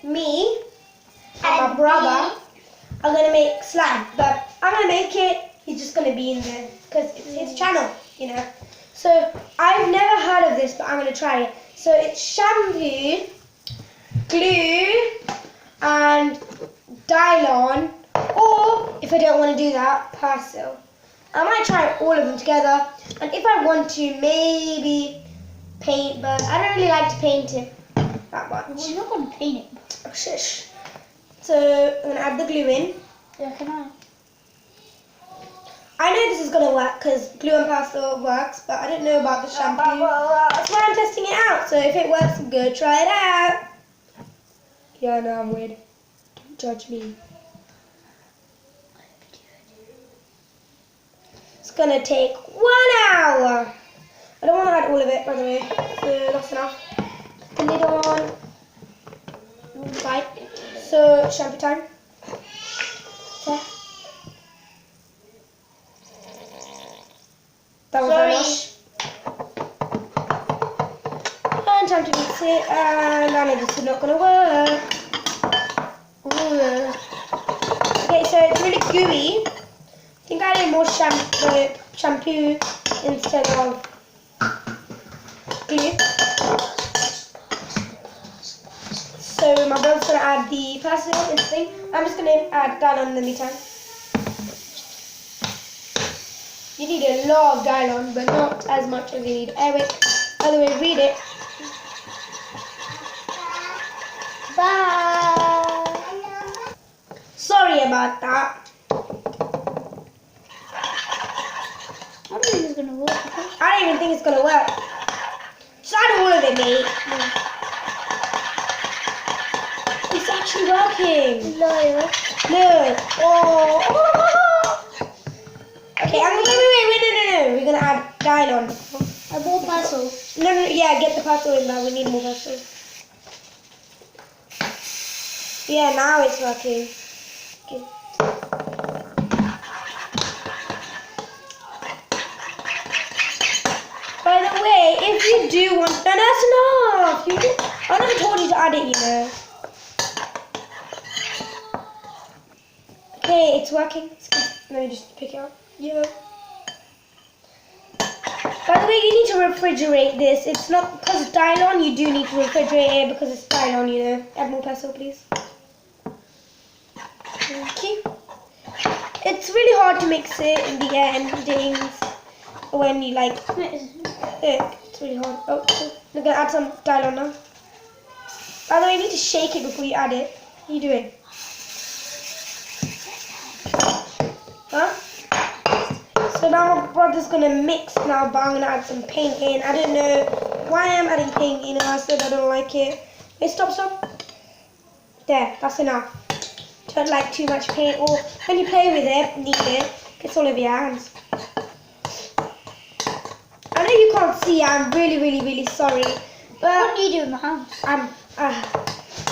me and my brother are gonna make slime, but I'm gonna make it. He's just gonna be in there because it's his channel, you know. So I've never heard of this, but I'm gonna try it. So it's shampoo, glue, and Dylon, or if I don't want to do that, Persil. I might try all of them together, and if I want to, maybe paint, but I don't really like to paint it that much. Well, you're not going to paint it. Oh, shush. So I'm going to add the glue in. Yeah, can I know this is going to work because glue and Persil works, but I don't know about the shampoo. That's why I'm testing it out. So if it works, go try it out. Yeah, no, I'm weird. Don't judge me. It's going to take 1 hour. I don't want to add all of it, by the way. So that's enough. Put the lid on. Right. So shampoo time. There. That was very much. And time to mix it, and I know this is not going to work. Ooh. Okay, so it's really gooey. I think I need more shampoo instead of glue. So my brother's going to add the Persil in the thing. I'm just going to add Dylon in the meantime. You need a lot of Dylon, but not as much as you need Eric. By the way, read it. Bye. Sorry about that. I don't think it's going to work. I don't even think it's going to work. Just add all of it, mate. It's actually working. No. Look. Oh. Okay, wait, no. We're going to add Dylon. I bought Persil. No, yeah, get the Persil in there. We need more Persil. Yeah, now it's working. Okay. By the way, if you do want... No, that's enough. I never told you to add it, you know. Okay, it's working. Let me just pick it up. Yeah. By the way, you need to refrigerate this. It's not because it's Dylon, you do need to refrigerate it because it's Dylon, you know. Add more Persil, please. Okay. It's really hard to mix it in the endings when you like. It's really hard. Oh, we're gonna add some Dylon now. By the way, you need to shake it before you add it. What are you doing? Huh? So now my brother's gonna mix now, but I'm gonna add some paint in. I don't know why I'm adding paint in. I said I don't like it. Wait, stop. There, that's enough. Don't like too much paint, or when you play with it, it gets all over your hands. I know you can't see. I'm really sorry. But What do you do with my hands?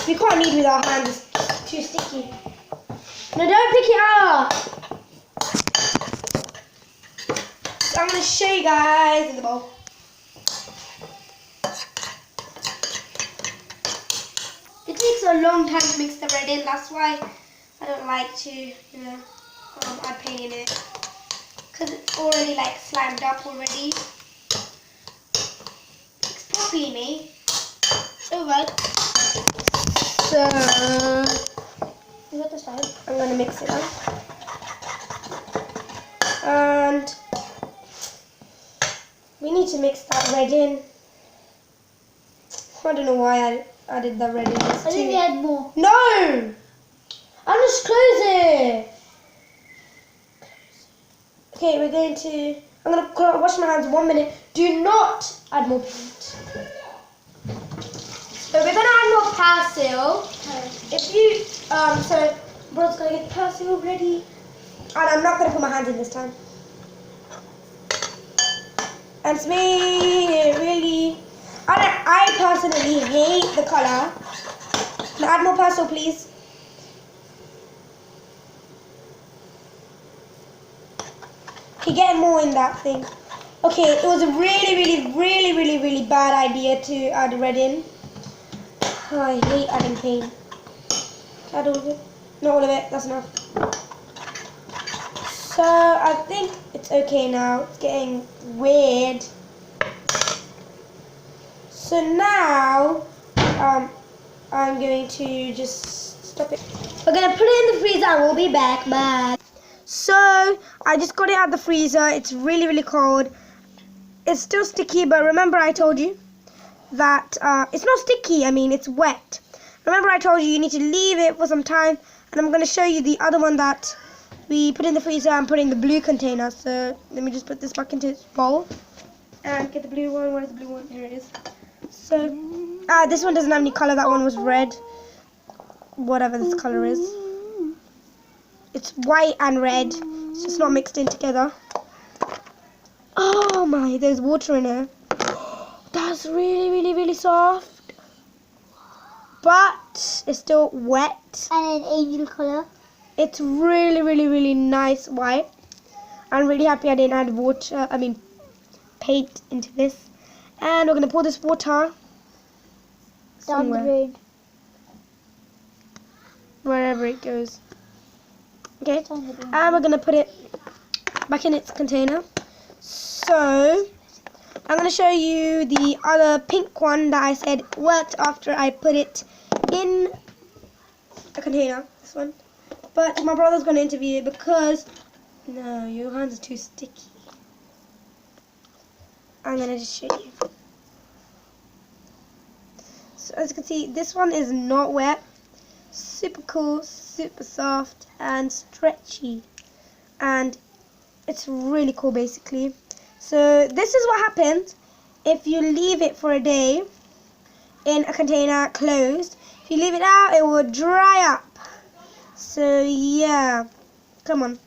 We can't knead with our hands. It's too sticky. No, don't pick it up. I'm going to show you guys in the bowl. It takes a long time to mix the red in, that's why I don't like to, add paint in it. Because it's already like slimed up already. Mix properly, mate. Alright. So, you got this side. I'm going to mix it up. And we need to mix that red in. I don't know why I added the red in this too. I think we had more. No! I'll just close it. Okay, I'm going to wash my hands 1 minute. Do not add more paint. So we're going to add more Persil. If you, so brother's going to get the Persil ready. And I'm not going to put my hands in this time. And it's really, I personally hate the colour. Now add more Persil, please. Okay, get more in that thing. Okay, it was a really bad idea to add red in. Oh, I hate adding paint. add all of it. Not all of it, that's enough. So I think it's okay now. It's getting weird. So now I'm going to just stop it. We're going to put it in the freezer and we'll be back. Bye. So I just got it out of the freezer. It's really, really cold. It's still sticky, but remember I told you that it's not sticky, I mean it's wet. Remember I told you you need to leave it for some time, and I'm going to show you the other one that we put in the freezer and put in the blue container. So let me just put this back into its bowl and get the blue one. Where's the blue one? Here it is. So this one doesn't have any color, that one was red. Whatever this color is. It's white and red. It's just not mixed in together. Oh my, there's water in here. That's really, really, really soft. But it's still wet. And an angel colour. It's really, really, really nice white. I'm really happy I didn't add paint into this. And we're going to pour this water Down the drain. wherever it goes. Okay, Down the drain. and we're going to put it back in its container. So I'm going to show you the other pink one that I said worked after I put it in a container, this one. But my brother's going to interview it because, no, your hands are too sticky. I'm going to just show you. So as you can see, this one is not wet. Super cool, super soft and stretchy. And it's really cool basically. So this is what happens if you leave it for a day in a container closed. If you leave it out, it will dry up. So yeah, come on.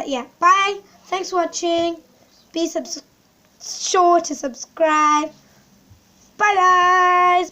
Yeah, bye. Thanks for watching. Be sure to subscribe. Bye guys.